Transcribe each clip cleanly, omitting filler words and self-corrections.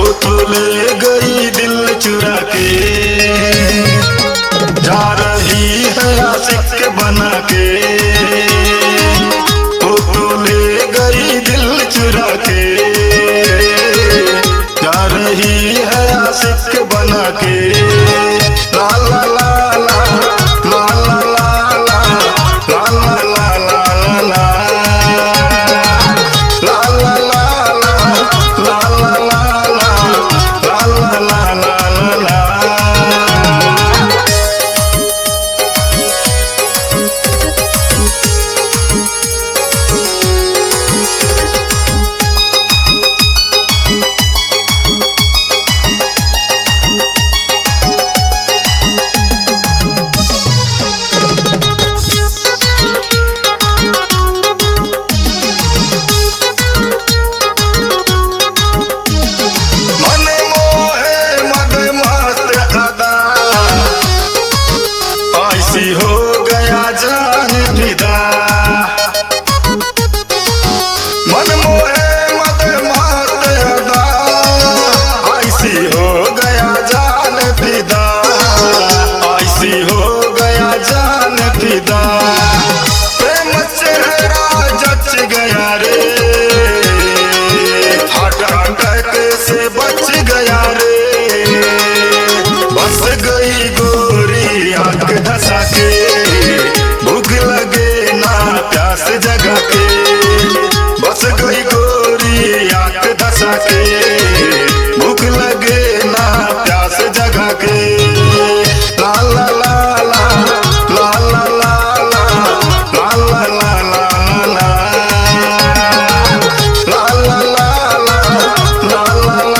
वो तो ले गई दिल चुरा के, जा रही है आशिक बना के। वो तो ले गई दिल चुरा के, जा रही है आशिक बना के। ला ला ला ला ला ला ला ला ला ला ला ला ला हो गया जान फिदा, मन मोहे मद मस्त अदा। ऐसी हो गया जान फिदा, ऐसी हो गया जान फिदा। प्रेम चेहरा जच गया रे, हार्ट अटैक से बच गया रे। बस गई गोरी आंख धसा के, भूख लगे ना प्यास जगा के। बस गई गोरी आंख धसा के, भूख लगे ना प्यास जगा के। ला ला ला ला ला ला ला ला ला ला ला ला ला ला ला ला ला ला ला।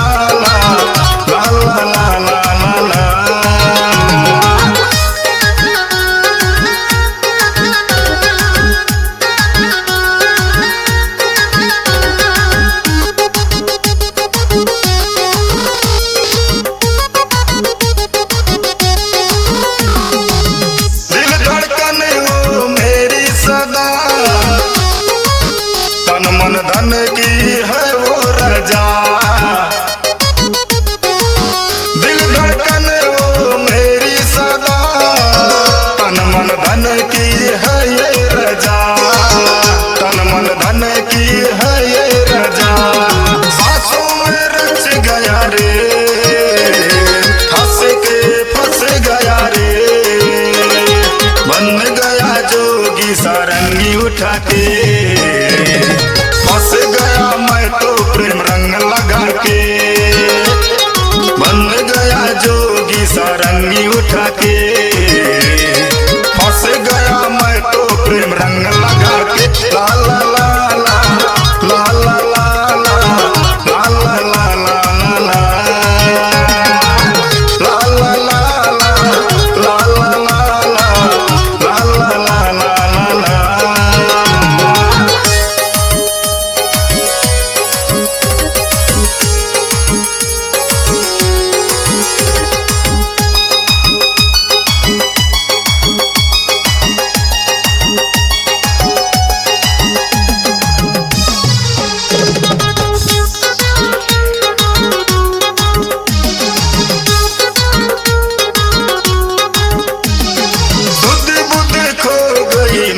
तन मन धन की है वो रजा, दिल धड़कन वो मेरी सदा। तन मन धन की है ये रजा, तन मन धन की है ये रजा। सांसों में रच गया रे, हंस के फंस गया रे। बन गया जोगी सारंगी उठा के, फंस गया मैं तो प्रेम रंग लगा के। बन गया जोगी सारंगी उठा के, फंस गया मैं तो प्रेम रंग लगा के। ला ला ला ला ला ला ला ला ला ला ला ला ला ला ला ला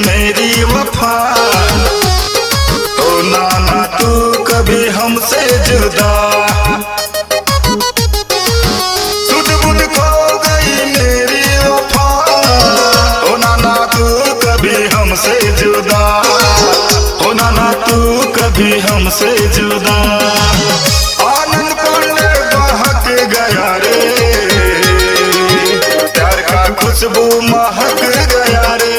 मेरी वफा। ओ नाना तू कभी हमसे जुदा, सुध बुध खो गई मेरी वफा। ओ नाना तू कभी हमसे जुदा, ओ नाना तू कभी हमसे जुदा। आनंद पांडे बहक गया रे, प्यार का खुशबू महक गया रे।